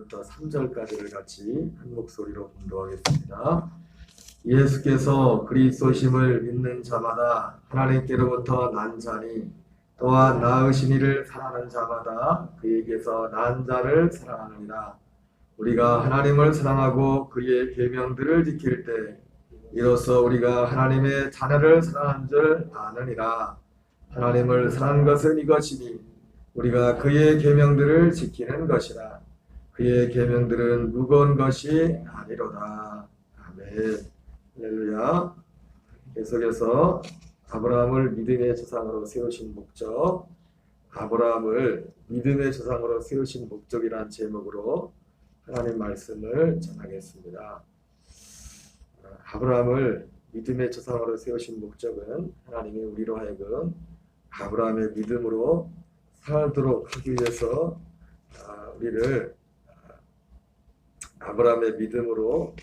1절부터 3절까지를 같이 한 목소리로 공독하겠습니다. 예수께서 그리스도심을 믿는 자마다 하나님께로부터 난 자니 또한 낳으신 이를 사랑하는 자마다 그에게서 난 자를 사랑하느니라. 우리가 하나님을 사랑하고 그의 계명들을 지킬 때 이로써 우리가 하나님의 자녀를 사랑한 줄 아느니라. 하나님을 사랑하는 것은 이것이니 우리가 그의 계명들을 지키는 것이라. 그의 계명들은 무거운 것이 아니로다. 아멘. 할렐루야. 계속해서 아브라함을 믿음의 조상으로 세우신 목적, 아브라함을 믿음의 조상으로 세우신 목적이란 제목으로 하나님 말씀을 전하겠습니다. 아브라함을 믿음의 조상으로 세우신 목적은 하나님이 우리로 하여금 아브라함의 믿음으로 살도록 하기 위해서 우리를 아브라함의 믿음으로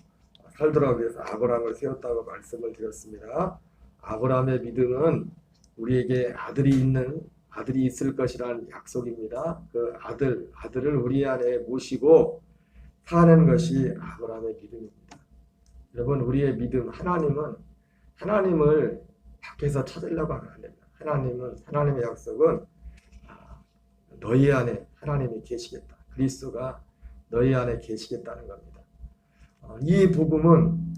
살도록 하기 위해서 아브라함을 세웠다고 말씀을 드렸습니다. 아브라함의 믿음은 우리에게 아들이 있을 것이라는 약속입니다. 그 아들을 우리 안에 모시고 사는 것이 아브라함의 믿음입니다. 여러분, 우리의 믿음, 하나님을 밖에서 찾으려고 하면 안 됩니다. 하나님의 약속은 너희 안에 하나님이 계시겠다. 그리스도가 너희 안에 계시겠다는 겁니다. 이 복음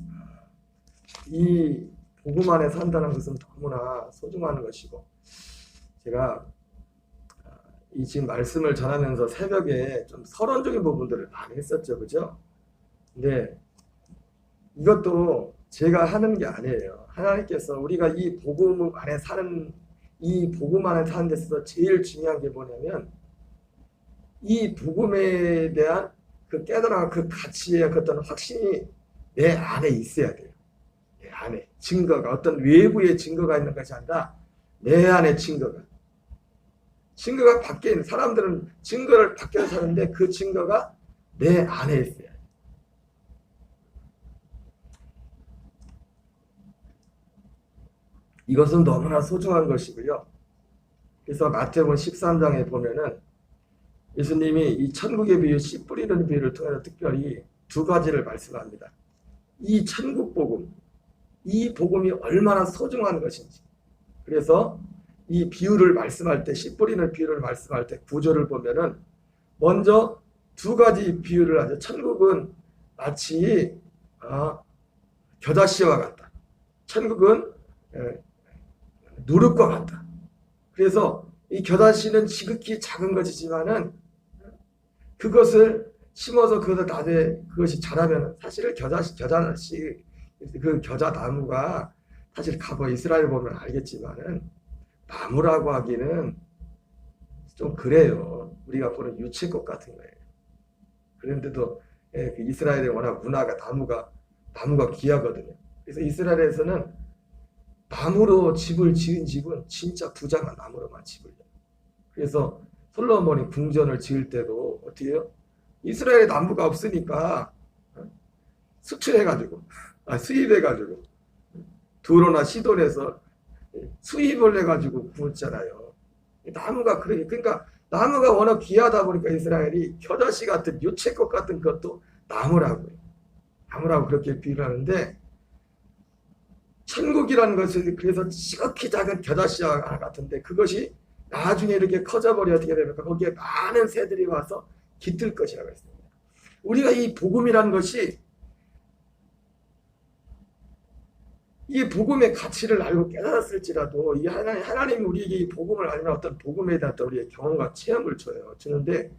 안에 산다는 것은 너무나 소중한 것이고, 제가 이 지금 말씀을 전하면서 새벽에 좀 서론적인 부분들을 많이 했었죠, 그죠? 근데 이것도 제가 하는 게 아니에요. 하나님께서 우리가 이 복음 안에 사는 데 있어서 제일 중요한 게 뭐냐면, 이 복음에 대한 그 깨달아 그 가치의 그 어떤 확신이 내 안에 있어야 돼요. 내 안에 증거가, 어떤 외부의 증거가 있는 것이 아니라 내 안에 증거가 밖에 있는 사람들은 증거를 밖에서 사는데 그 증거가 내 안에 있어야 돼요. 이것은 너무나 소중한 것이고요. 그래서 마태복음 13장에 보면은 예수님이 이 천국의 비유, 씨 뿌리는 비유를 통해서 특별히 두 가지를 말씀합니다. 이 천국 복음, 이 복음이 얼마나 소중한 것인지. 그래서 이 비유를 말씀할 때, 씨 뿌리는 비유를 말씀할 때 구조를 보면은 먼저 두 가지 비유를 하죠. 천국은 마치 겨자씨와 같다. 천국은 누룩과 같다. 그래서 이 겨자씨는 지극히 작은 것이지만은 그것을 심어서 그것이 자라면 사실 겨자씨 그 겨자나무가 사실 과거 이스라엘 보면 알겠지만은 나무라고 하기는 좀 그래요. 우리가 보는 유채꽃 같은 거예요. 그런데도 그 이스라엘의 워낙 문화가 나무가 귀하거든요. 그래서 이스라엘에서는 나무로 집을 지은 집은 진짜 부자가 나무로만 집을 해요. 그래서 솔로몬이 궁전을 지을 때도 어떻게 해요? 이스라엘에 나무가 없으니까 수입해가지고 두로나 시돈에서 수입을 해가지고 구웠잖아요. 나무가 그러니까 나무가 워낙 귀하다 보니까 이스라엘이 겨자씨 같은 유채꽃 같은 것도 나무라고 그렇게 비유를 하는데, 천국이라는 것은 그래서 지극히 작은 겨자씨와 같은데 그것이 나중에 이렇게 커져버려 어떻게 됩니까? 거기에 많은 새들이 와서 깃들 것이라고 했습니다. 우리가 이 복음이라는 것이 이 복음의 가치를 알고 깨달았을지라도 이 하나님이 우리에게 이 복음을 알면 어떤 복음에 대한 우리의 경험과 체험을 주는데,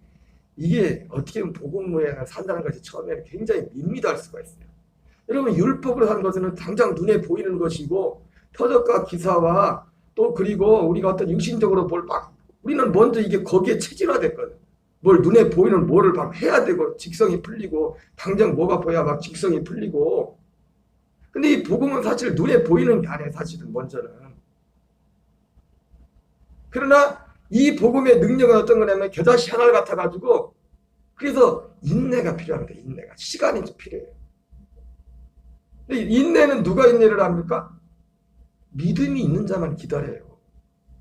이게 어떻게 보면 복음에 산다는 것이 처음에는 굉장히 밋밋할 수가 있어요. 여러분, 율법을 하는 것은 당장 눈에 보이는 것이고 표적과 기사와 또 그리고 우리가 어떤 육신적으로 우리는 먼저 이게 거기에 체질화됐거든. 뭘 눈에 보이는 뭐를 막 해야 되고 직성이 풀리고 당장 뭐가 보여야 막 직성이 풀리고. 근데 이 복음은 사실 눈에 보이는 게 아니에요. 사실은 먼저는. 그러나 이 복음의 능력은 어떤 거냐면 겨자씨 하나를 같아가지고, 그래서 인내가 필요합니다. 인내가. 시간이 좀 필요해요. 근데 인내는 누가 인내를 합니까? 믿음이 있는 자만 기다려요.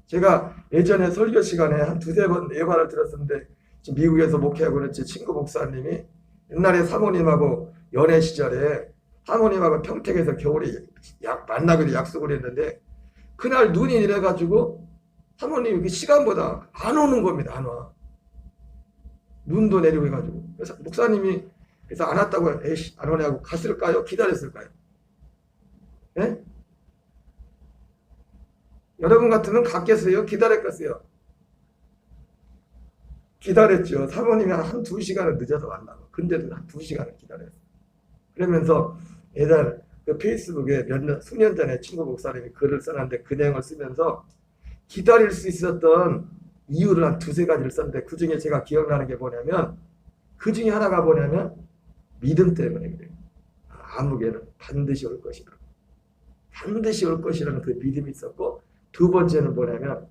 제가 예전에 설교 시간에 한 두세 번, 네 번을 들었었는데, 지금 미국에서 목회하고 있는 제 친구 목사님이 옛날에 사모님하고 연애 시절에 사모님하고 평택에서 겨울에 만나기로 약속을 했는데 그날 눈이 내려가지고 사모님이 그 시간보다 안 오는 겁니다. 안 와. 눈도 내리고 해가지고. 그래서 목사님이 그래서 안 왔다고 에이씨 안 오냐고 갔을까요? 기다렸을까요? 예? 여러분 같으면 갔겠어요? 기다렸겠어요? 기다렸죠. 사모님이 한 2시간을 늦어서 왔나봐. 근데도 한 2시간을 기다렸어요. 그러면서 예전 그 페이스북에 수년 전에 친구 목사님이 글을 써놨는데 그 내용을 쓰면서 기다릴 수 있었던 이유를 한 2-3가지를 썼는데 그 중에 제가 기억나는 게 뭐냐면 그 중에 하나가 뭐냐면 믿음 때문에 그래요. 아무개는 반드시 올 것이다. 반드시 올 것이라는 그 믿음이 있었고 두 번째는 뭐냐면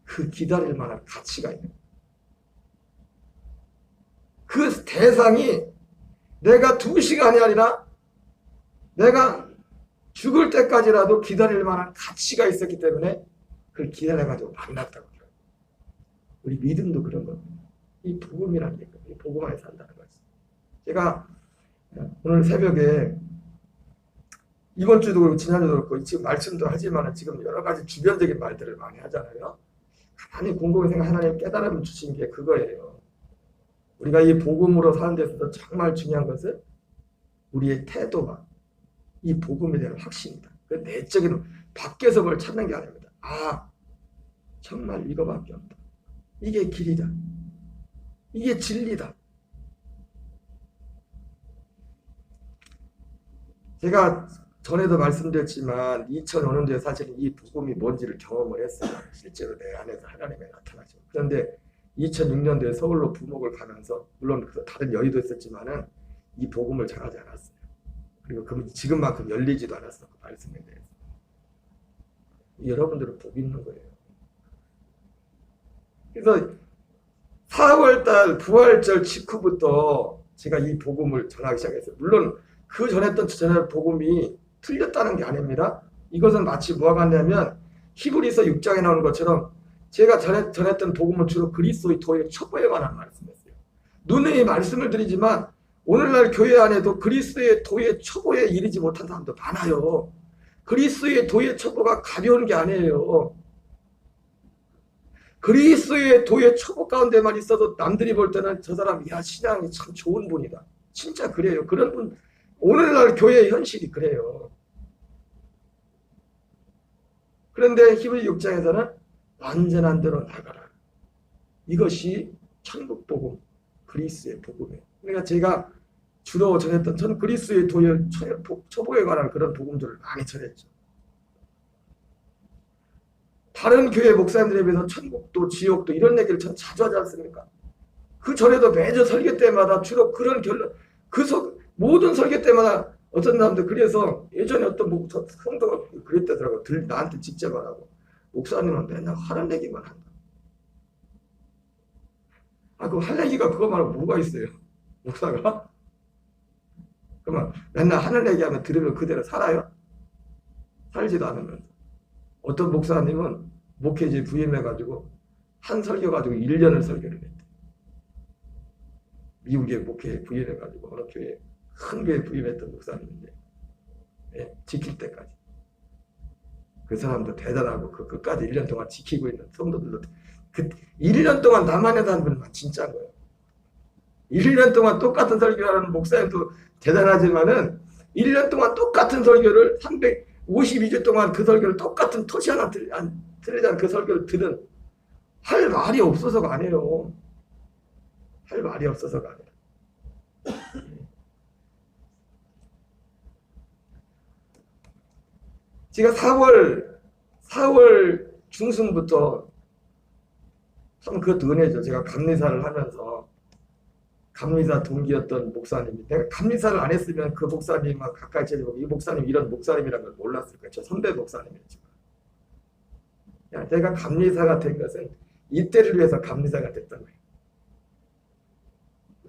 그 기다릴 만한 가치가 있는 거예요. 그 대상이 내가 2시간이 아니라 내가 죽을 때까지라도 기다릴 만한 가치가 있었기 때문에 그걸 기다려가지고 만났다고 해요. 우리 믿음도 그런 겁니다. 이 복음이라는 게 이 복음 안에 산다는 거죠. 제가 오늘 새벽에 이번 주도 그렇고 지난주도 그렇고 지금 말씀도 하지만 지금 여러 가지 주변적인 말들을 많이 하잖아요. 가만히 곰곰이 생각 하나님 깨달음을 주신 게 그거예요. 우리가 이 복음으로 사는 데서도 정말 중요한 것은 우리의 태도가 이 복음에 대한 확신이다. 그 내적인 밖에서 뭘 찾는 게 아닙니다. 아, 정말 이거밖에 없다. 이게 길이다. 이게 진리다. 제가 전에도 말씀드렸지만 2005년도에 사실은 이 복음이 뭔지를 경험을 했어요. 실제로 내 안에서 하나님이 나타나죠. 그런데 2006년도에 서울로 부목을 가면서 물론 다른 여유도 있었지만은 이 복음을 전하지 않았어요. 그리고 지금만큼 열리지도 않았어. 그 말씀에 대해서. 여러분들은 복이 있는 거예요. 그래서 4월달 부활절 직후부터 제가 이 복음을 전하기 시작했어요. 물론 그 전했던 전할 복음이 틀렸다는 게 아닙니다. 이것은 마치 뭐가 같냐면 히브리서 6장에 나오는 것처럼 제가 전했던 복음은 주로 그리스도의 도의 첩보에 관한 말씀이었어요. 누누이 말씀을 드리지만 오늘날 교회 안에도 그리스도의 도의 첩보에 이르지 못한 사람도 많아요. 그리스도의 도의 첩보가 가벼운 게 아니에요. 그리스도의 도의 첩보 가운데만 있어도 남들이 볼 때는 저 사람 야 신앙이 참 좋은 분이다. 진짜 그래요. 그런 분 오늘날 교회의 현실이 그래요. 그런데 히브리 6장에서는 완전한 대로 나가라. 이것이 천국 복음, 그리스의 복음이에요. 그러니까 제가 주로 전했던 전 그리스의 도의 초보에 관한 그런 복음들을 많이 전했죠. 다른 교회 목사님들에 비해서 천국도 지옥도 이런 얘기를 전 자주 하지 않습니까? 그 전에도 매주 설교 때마다 주로 그런 결론, 모든 설교 때마다 어떤 사람들 그래서 예전에 어떤 성도가 그랬다더라고. 나한테 직접 말하고 목사님은 맨날 하는 얘기만 한다. 아, 그 할 얘기가 그거 말고 뭐가 있어요? 목사가? 그러면 맨날 하는 얘기하면 들으면 그대로 살아요? 살지도 않으면서. 어떤 목사님은 목회지 부임해가지고 한 설교 가지고 1년을 설교를 했대. 미국에 목회에 부임해가지고 어느 교회 큰 교회 부임했던 목사님인데 지킬 때까지. 그 사람도 대단하고 그 끝까지 1년 동안 지키고 있는 성도들도 그 1년 동안 남한에 사는 분만 진짜인 거예요. 1년 동안 똑같은 설교하는 목사님도 대단하지만은 1년 동안 똑같은 설교를 352주 동안 그 설교를 똑같은 토시 하나 틀리지 않은 그 설교를 들은 할 말이 없어서가 아니에요. 할 말이 없어서가 아니라. 제가 4월 중순부터 참 그것도 은혜죠. 제가 감리사를 하면서 감리사 동기였던 목사님이 내가 감리사를 안 했으면 그 목사님과 가까이 지내고 이 목사님 이런 목사님이라는 걸 몰랐을 거예요. 저 선배 목사님이었지만 제가 감리사가 된 것은 이때를 위해서 감리사가 됐던 거예요.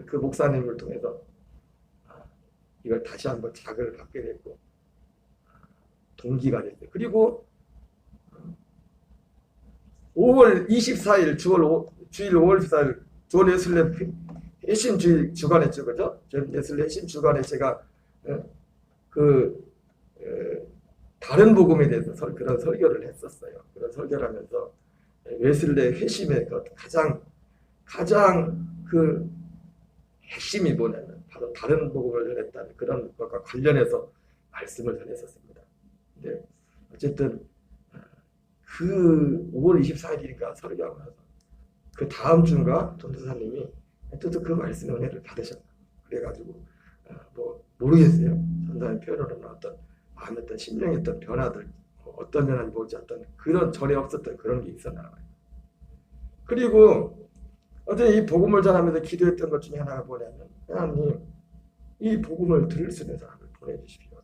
그 목사님을 통해서 이걸 다시 한번 자극을 받게 됐고 동기가 됐어요. 그리고 5월 24일 주일 5월 24일 존 웨슬리 핵심 주간했죠, 그죠? 웨슬리 핵심 주간에 제가 그 다른 복음에 대해서 그런 설교를 했었어요. 그런 설교를 하면서 웨슬리의 회심의 그 가장 그 핵심이 뭐냐면 바로 다른 복음을 전했다는 그런 것과 관련해서 말씀을 전했었습니다. 근데 어쨌든 그 5월 24일인가 설교하고 나서 그 다음 주인가 전도사님이 또 그 말씀 은혜를 받으셨다. 그래가지고 뭐 모르겠어요. 전도사님 표현으로는 어떤 마음의 어떤 심령의 어떤 변화들, 어떤 변화인지 모르지 어떤 그런 전에 없었던 그런 게 있었나 봐요. 그리고 어제 이 복음을 전하면서 기도했던 것 중에 하나가 뭐냐면 하나님 이 복음을 들을 수 있는 사람을 보내주십시오.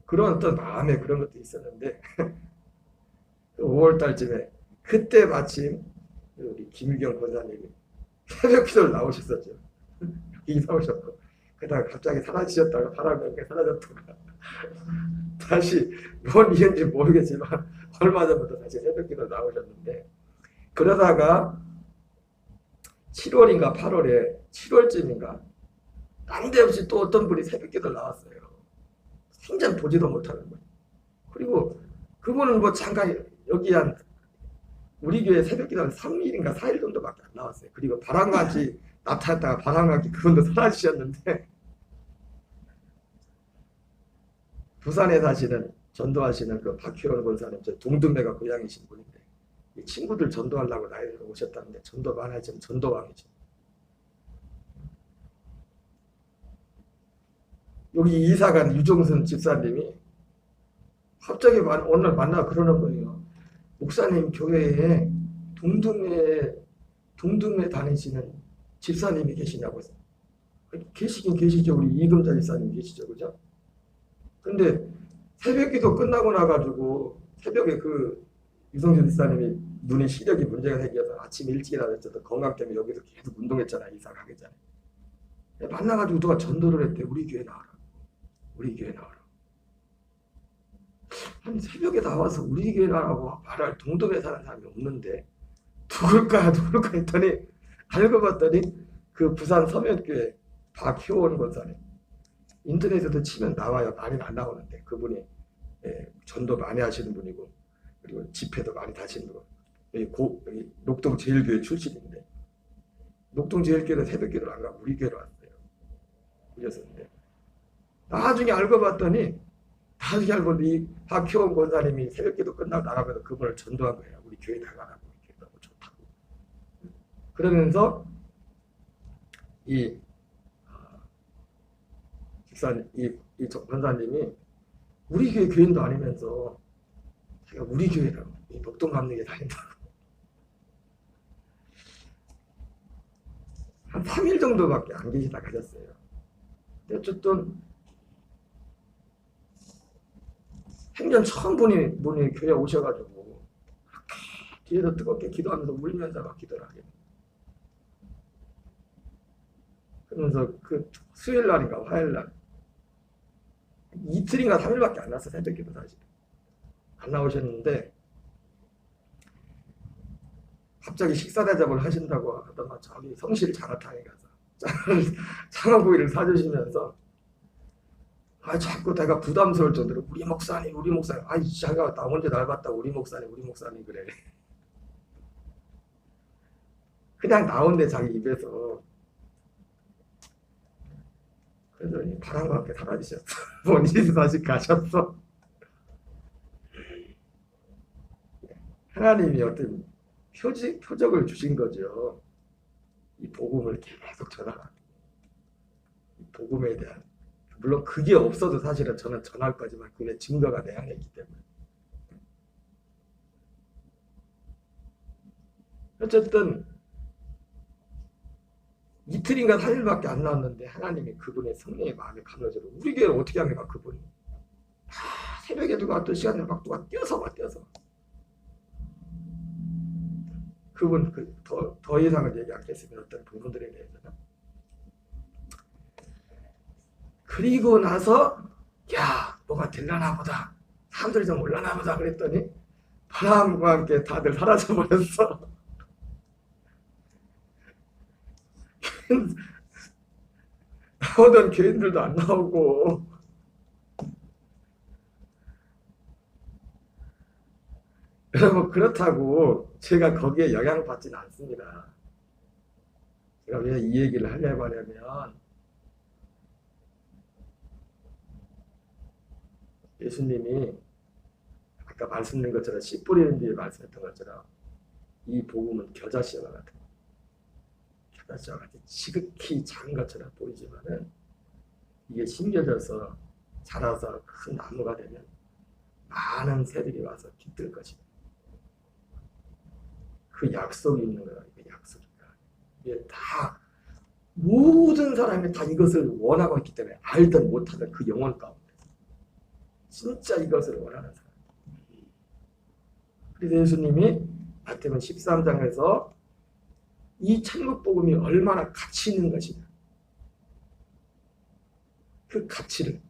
어떤 마음에 그런 것도 있었는데 5월 달쯤에 그때 마침 우리 김유경 권사님이 새벽 기도를 나오셨었죠. 여기 나오셨고 그다가 갑자기 사라지셨다가 바람에 사라졌다가 다시 뭔 이유인지 모르겠지만 얼마 전부터 다시 새벽 기도 나오셨는데 그러다가 7월인가 8월에 7월쯤인가 난데없이 또 어떤 분이 새벽 기도를 나왔어요. 생전 보지도 못하는 거예요. 그리고 그분은 뭐 잠깐 여기 한 우리 교회 새벽 기도 한 3일인가 4일 정도밖에 안 나왔어요. 그리고 바람같이 나타났다가 바람같이 그분도 사라지셨는데 부산에 사시는 전도하시는 그 박효원 권사님 저 동등매가 고향이신 분인데 이 친구들 전도하려고 나이를 오셨다는데 전도만 하지만 전도왕이죠. 여기 이사간 유종순 집사님이 갑자기 오늘 만나 그러는 거예요. 목사님 교회에 동등매 다니시는 집사님이 계시냐고. 계시긴 계시죠. 우리 이금자 집사님 계시죠. 그죠? 근데 새벽 기도 끝나고 나가지고 새벽에 그 유성준 집사님이 눈에 시력이 문제가 생겨서 아침 일찍 일어났죠. 건강 때문에 여기서 계속 운동했잖아요. 이사 가기 전에. 만나가지고 누가 전도를 했대. 우리 교회 나와라. 우리 교회 나와라. 아니 새벽에 나와서 우리 교회 나라고 말할 동동에 사는 사람이 없는데 누굴까 했더니 알고 봤더니 그 부산 서면교회 박효원 권사님 인터넷에도 치면 나와요. 많이 안 나오는데 그분이 전도 많이 하시는 분이고 그리고 집회도 많이 다시는 분. 여기 녹동 제일교회 출신인데 녹동 제일교회는 새벽기도를 안 가고 우리 교회로 왔어요. 그랬었는데 나중에 알고 봤더니 이 박효원 권사님이 새벽기도 끝나고 나가면서 그분을 전도한 거예요. 우리 교회 나가라고 이렇게 너무 좋다고. 그러면서 이 집사님, 이 권사님이 우리 교회 교인도 아니면서 제가 우리 교회라고 이 녹동 감리교에 다닌다고 한 3일 정도밖에 안 계시다 가셨어요. 근데 어쨌든 생전 처음 분이 교회 오셔가지고 뒤에서 뜨겁게 기도하면서 울면서 막 기도를 하게. 그러면서 그 수요일 날인가 화요일 날 이틀인가 3일밖에 안 났어. 새벽기도 사실 안 나오셨는데 갑자기 식사 대접을 하신다고 하더만 저기 성실 장어탕에 가서 장어구이를 사주시면서 자꾸 내가 부담스러울 정도로 우리 목사님 자가 나 혼자 날 봤다 우리 목사님 그래. 그냥 나온대 자기 입에서. 그러더니 바람과 함께 사라지셨어. 본인이 다시 가셨어. 하나님이 어떤 표적을 주신 거죠. 이 복음을 계속 전하라. 이 복음에 대한 물론 그게 없어도 사실은 저는 전할 거지만 그게 증거가 내 안에 있기 때문에 어쨌든 이틀인가 3일밖에 안 나왔는데 하나님이 그분의 성령의 마음에 감춰져서 우리 교회 어떻게 합니까 그분이 새벽에 누가 어떤 시간에 막 누가 뛰어서 그분 더 이상은 얘기 않겠습니다. 어떤 부분들에 대해서는. 그리고 나서 뭐가 될라나 보다 사람들이 좀 올라나 보다 그랬더니 바람과 함께 다들 사라져 버렸어. 나오던 교인들도 안 나오고. 여러분, 그렇다고 제가 거기에 영향받지는 않습니다. 제가 왜 이 얘기를 하려고 하냐면, 예수님이 아까 말씀드린 것처럼 씨 뿌리는 뒤에 말씀했던 것처럼 이 복음은 겨자씨와 같은, 겨자씨와 같이 지극히 작은 것처럼 보이지만은 이게 심겨져서 자라서 큰 나무가 되면 많은 새들이 와서 깃들 것이다. 그 약속이 있는 거야. 그 약속이다. 이게 다 모든 사람이 다 이것을 원하고 있기 때문에 알든 못하든 그 영혼 가운데 진짜 이것을 원하는 사람. 그래서 예수님이 마태복음 13장에서 이 천국 복음이 얼마나 가치 있는 것이냐, 그 가치를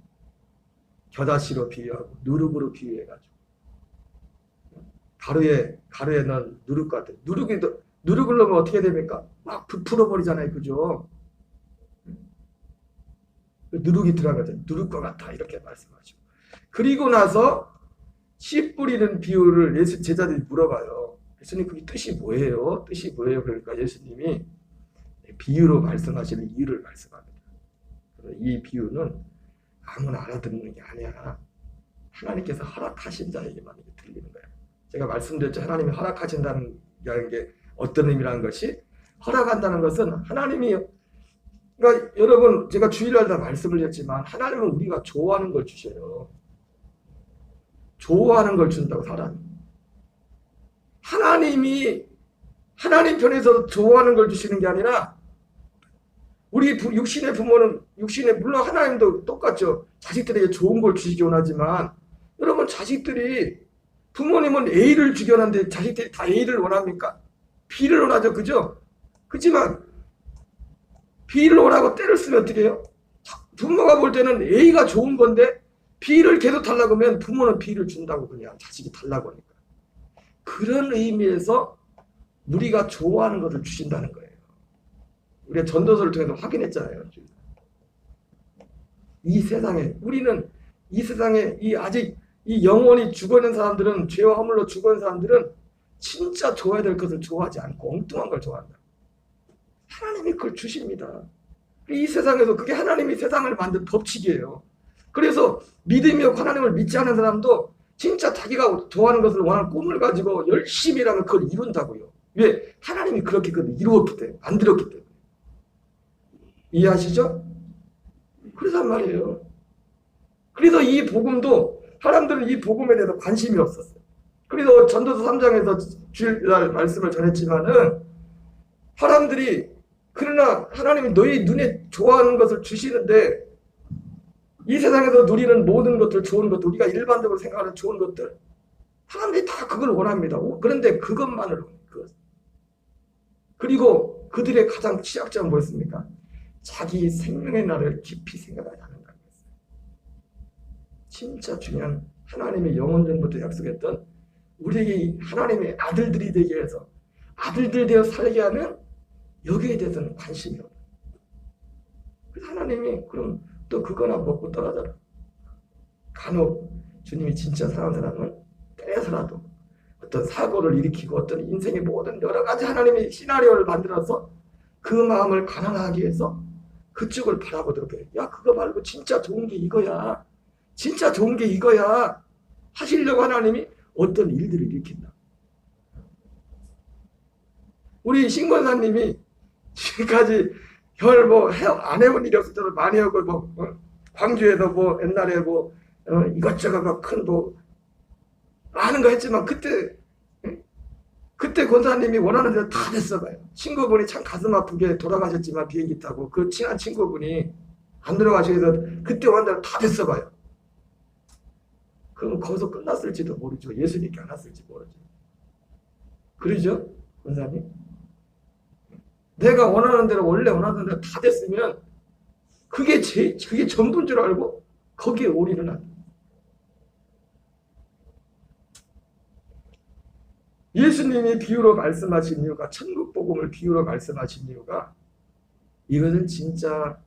겨자씨로 비유하고 누룩으로 비유해가지고, 가루에 넣은 누룩 같아. 누룩을 넣으면 어떻게 됩니까? 막 부풀어 버리잖아요, 그죠? 누룩이 들어가죠. 누룩과 같아, 이렇게 말씀하시고. 그리고 나서 씨 뿌리는 비유를 예수 제자들이 물어봐요. 예수님, 그게 뜻이 뭐예요? 뜻이 뭐예요? 그러니까 예수님이 비유로 말씀하시는 이유를 말씀합니다. 이 비유는 아무나 알아듣는 게 아니야. 하나님께서 허락하신 자에게만 이게 들리는 거예요. 제가 말씀드렸죠. 하나님이 허락하신다는 게 어떤 의미라는 것이, 허락한다는 것은 하나님이, 그러니까 여러분, 제가 주일날도 말씀을 했지만 하나님은 우리가 좋아하는 걸 주셔요. 좋아하는 걸 준다고. 하나님이 하나님 편에서 좋아하는 걸 주시는 게 아니라, 우리 육신의 부모는 물론 하나님도 똑같죠. 자식들에게 좋은 걸 주시기 원하지만, 여러분, 자식들이, 부모님은 A를 주기 원하는데 자식들이 다 A를 원합니까? B를 원하죠, 그죠? 그렇지만 B를 원하고 때를 쓰면 어떻게 해요? 부모가 볼 때는 A가 좋은 건데 B를 계속 달라고 하면 부모는 B를 준다고, 그냥 자식이 달라고 하니까. 그런 의미에서 우리가 좋아하는 것을 주신다는 거예요. 우리가 전도서를 통해서 확인했잖아요. 이 세상에, 우리는 이 세상에 아직 이 영원히 죽어있는 사람들은, 죄와 허물로 죽어있는 사람들은 진짜 좋아야 될 것을 좋아하지 않고 엉뚱한 걸 좋아한다. 하나님이 그걸 주십니다. 이 세상에서 그게 하나님이 세상을 만든 법칙이에요. 그래서 믿음이 없고 하나님을 믿지 않은 사람도 진짜 자기가 좋아하는 것을 원하는 꿈을 가지고 열심히 일하면 그걸 이룬다고요. 왜? 하나님이 그렇게 그걸 이루었기 때문에, 만들었기 때문에. 이해하시죠? 그래서 말이에요. 그래서 이 복음도, 사람들은 이 복음에 대해서 관심이 없었어요. 그래서 전도서 3장에서 주일날 말씀을 전했지만은, 사람들이, 그러나 하나님이 너희 눈에 좋아하는 것을 주시는데, 이 세상에서 누리는 모든 것들, 좋은 것들, 우리가 일반적으로 생각하는 좋은 것들, 사람들이 다 그걸 원합니다. 그런데 그것만을 원해요. 그리고 그들의 가장 취약점은 뭐였습니까? 자기 생명의 날을 깊이 생각하지 않는다는 거였어요. 진짜 중요한, 하나님의 영원 전부터 약속했던 우리에게 하나님의 아들들이 되게 해서 아들들 되어 살게 하는, 여기에 대해서는 관심이 없어요. 그래서 하나님이 그럼 또 그거나 먹고 떠나잖아. 간혹 주님이 진짜 사랑하는 사람은 때려서라도 어떤 사고를 일으키고 어떤 인생의 모든 여러 가지 하나님의 시나리오를 만들어서 그 마음을 가난하게 해서 그쪽을 바라보도록 해요. 야, 그거 말고 진짜 좋은 게 이거야. 진짜 좋은 게 이거야. 하시려고 하나님이 어떤 일들을 일으킨다. 우리 신권사님이 지금까지 별 안 해본 일이 없을 때도 많이 하고, 광주에서 옛날에 이것저것 큰 많은 거 했지만, 그때 권사님이 원하는 대로 다 됐어봐요. 친구분이 참 가슴 아프게 돌아가셨지만, 비행기 타고 그 친한 친구분이 안 돌아가셔서 그때 원하는 대로 다 됐어봐요. 그럼 거기서 끝났을지도 모르죠. 예수님께 안 왔을지 모르죠. 그러죠, 권사님? 내가 원하는 대로, 원래 원하는 대로 다 됐으면 그게 전부인 줄 알고 거기에 올인을 한다. 예수님이 비유로 말씀하신 이유가, 천국 복음을 비유로 말씀하신 이유가, 이것은 진짜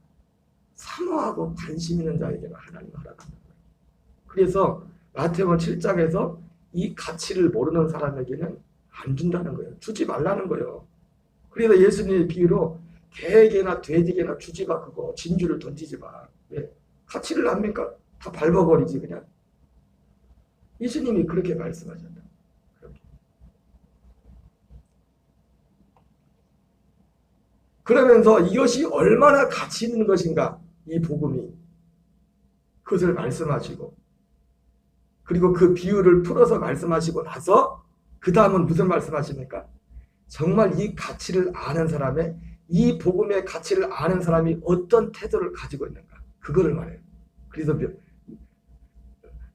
사모하고 관심 있는 자에게는 하나님 허락한다. 그래서 마태복음 7장에서 이 가치를 모르는 사람에게는 안 준다는 거예요. 주지 말라는 거예요. 그래서 예수님의 비유로 개에게나 돼지에게나 주지 마. 그거 진주를 던지지 마. 왜? 가치를 압니까? 다 밟아버리지 그냥. 예수님이 그렇게 말씀하셨다. 그러면서 이것이 얼마나 가치 있는 것인가, 이 복음이. 그것을 말씀하시고, 그리고 그 비유를 풀어서 말씀하시고 나서 그 다음은 무슨 말씀하십니까? 정말 이 가치를 아는 사람의, 이 복음의 가치를 아는 사람이 어떤 태도를 가지고 있는가, 그거를 말해요. 그래서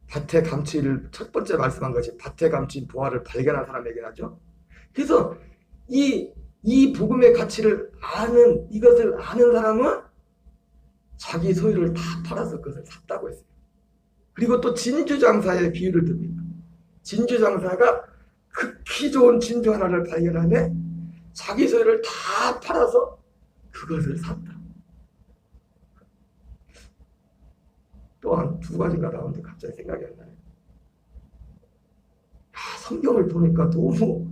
밭의 감추이를 첫 번째 말씀한 것이 밭의 감추인 보화를 발견한 사람에게 하죠. 그래서 이 복음의 가치를 아는, 이것을 아는 사람은 자기 소유를 다 팔아서 그것을 샀다고 했어요. 그리고 또 진주장사의 비유를 듭니다. 진주장사가 극히 좋은 진주 하나를 발견하며 자기 소유를 다 팔아서 그것을 샀다. 또한 두 가지가 나오는데 갑자기 생각이 안 나요. 성경을 보니까 너무,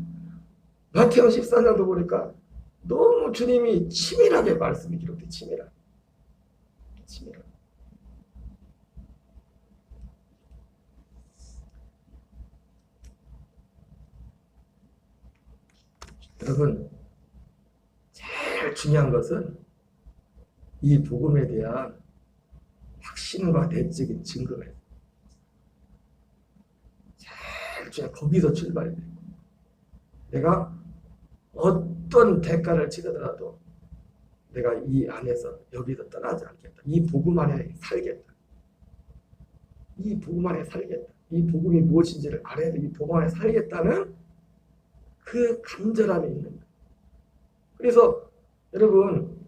마태복음 14장도 보니까 너무 주님이 치밀하게 말씀이 기록돼. 치밀하게. 여러분, 제일 중요한 것은 이 복음에 대한 확신과 내적인 증거예요. 제일 중요한, 거기서 출발해야 돼요. 내가 어떤 대가를 치르더라도 내가 이 안에서, 여기서 떠나지 않겠다. 이 복음 안에 살겠다. 이 복음 안에 살겠다. 이 복음이 무엇인지를 알아야 돼. 이 복음 안에 살겠다는 그 간절함이 있는 거예요. 그래서 여러분,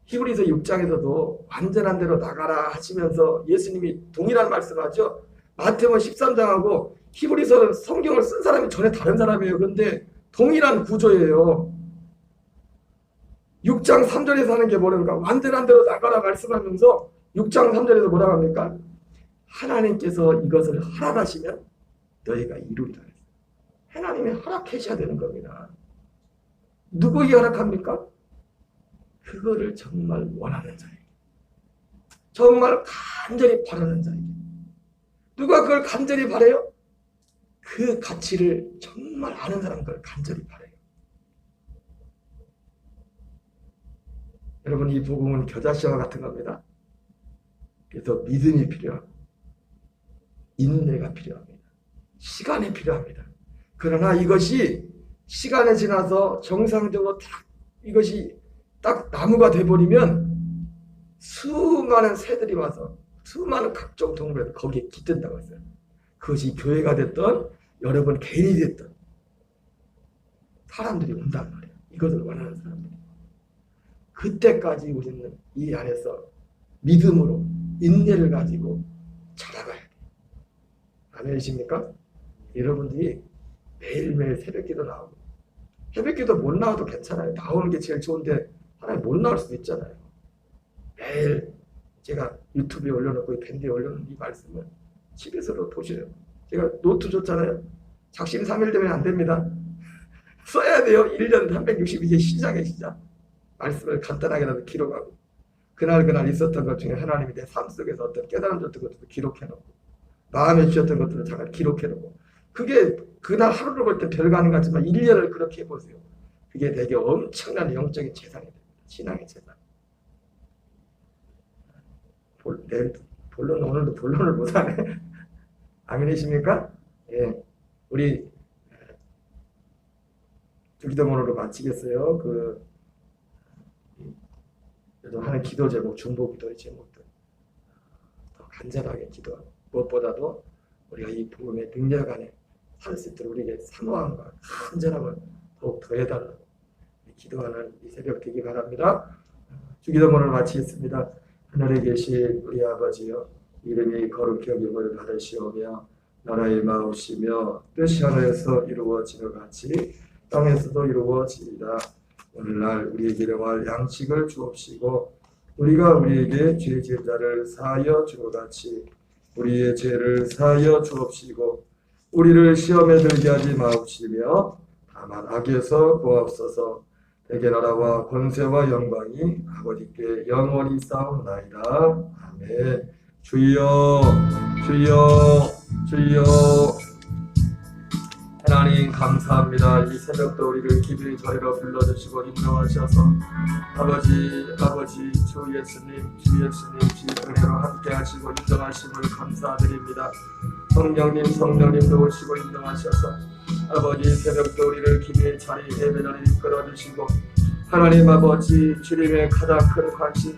히브리서 6장에서도 완전한 대로 나가라 하시면서 예수님이 동일한 말씀하죠. 마태복음 13장하고 히브리서 성경을 쓴 사람이 전혀 다른 사람이에요. 그런데 동일한 구조예요. 6장 3절에서 하는 게 뭐는가? 완전한 대로 나가라 말씀하면서 6장 3절에서 뭐라고 합니까? 하나님께서 이것을 허락하시면 너희가 이루리라. 하나님이 허락하셔야 되는 겁니다. 누구에게 허락합니까? 그거를 정말 원하는 자에게, 정말 간절히 바라는 자에게. 누가 그걸 간절히 바라요? 그 가치를 정말 아는 사람, 그걸 간절히 바라요. 여러분, 이 복음은 겨자씨와 같은 겁니다. 그래서 믿음이 필요하고 인내가 필요합니다. 시간이 필요합니다. 그러나 이것이 시간이 지나서 정상적으로 이것이 딱 나무가 돼버리면 수많은 새들이 와서, 수많은 각종 동물들이 거기에 깃든다고 했어요. 그것이 교회가 됐던, 여러분 개인이 됐던 사람들이 온단 말이에요. 이것을 원하는 사람들이. 그때까지 우리는 이 안에서 믿음으로 인내를 가지고 자라가야 돼요. 아멘이십니까? 여러분들이 매일매일 새벽기도 나오고, 새벽기도 못 나와도 괜찮아요. 나오는 게 제일 좋은데 하나님 못 나올 수도 있잖아요. 매일 제가 유튜브에 올려놓고 밴드에 올려놓은 이 말씀을 집에서도 보시려고. 제가 노트 줬잖아요. 작심 3일 되면 안 됩니다. 써야 돼요. 1년 362개 시작의 시작. 말씀을 간단하게라도 기록하고, 그날 있었던 것 중에 하나님이 내 삶 속에서 어떤 깨달음 줬던 것들도 기록해놓고, 마음에 주셨던 것들을 잠깐 기록해놓고, 그게 그날 하루를 볼 때 별거 아닌 것 같지만 1년을 그렇게 해보세요. 그게 되게 엄청난 영적인 재산이 됩니다. 신앙의 재산. 오늘도 본론을 못하네. 아멘이십니까? 예. 우리 주기도문으로 마치겠어요. 그래도 하는 기도 제목, 중보 기도의 제목들 더 간절하게 기도하고, 무엇보다도 우리가 이 복음의 능력 안에 살 수 있도록 우리에게 사모함과 간절함을 더욱 더해달라고 기도하는 이 새벽 되기 바랍니다. 주기도문을 마치겠습니다. 하늘에 계신 우리 아버지여, 이름이 거룩히 여김을 받으시오며 나라의 마옵시며 뜻이 하늘에서 이루어지는 같이 땅에서도 이루어지리라. 오늘날 우리에게 일용할 양식을 주옵시고 우리가 우리에게 죄 제자를 사하여 주고같이 우리의 죄를 사하여 주옵시고 우리를 시험에 들게 하지 마옵시며 다만 악에서 구하옵소서. 대개 나라와 권세와 영광이 아버지께 영원히 싸움나이다. 아멘. 주여 주여 주여. 하나님 감사합니다. 이 새벽도 우리를 기도의 자리로 불러주시고 인도하셔서 아버지 주 예수님 은혜로 함께 하시고 인도하심을 감사드립니다. 성령님도 오시고 인도하셔서 아버지 새벽도 우리를 기도의 자리 예배 자리에 이끌어주시고 하나님 아버지 주님의 가장 큰 관심,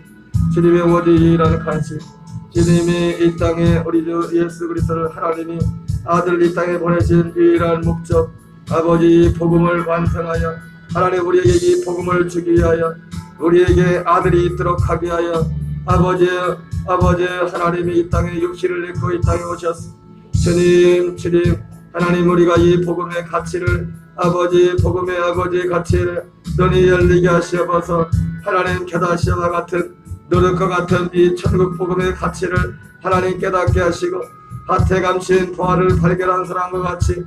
주님의 원인이라는 관심, 주님이 이 땅에 우리 주 예수 그리스도를 하나님이 아들 이 땅에 보내신 유일한 목적, 아버지 복음을 완성하여 하나님 우리에게 이 복음을 주기 위하여 우리에게 아들이 있도록 하기 위하여 아버지 하나님이 이 땅에 육신을 입고 이 땅에 오셨습니다. 주님 하나님 우리가 이 복음의 가치를 복음의 아버지의 가치를 눈이 열리게 하시옵소서. 하나님 겨다시와 같은 노력과 같은 이 천국 복음의 가치를 하나님 깨닫게 하시고 하태감신 부활을 발견한 사람과 같이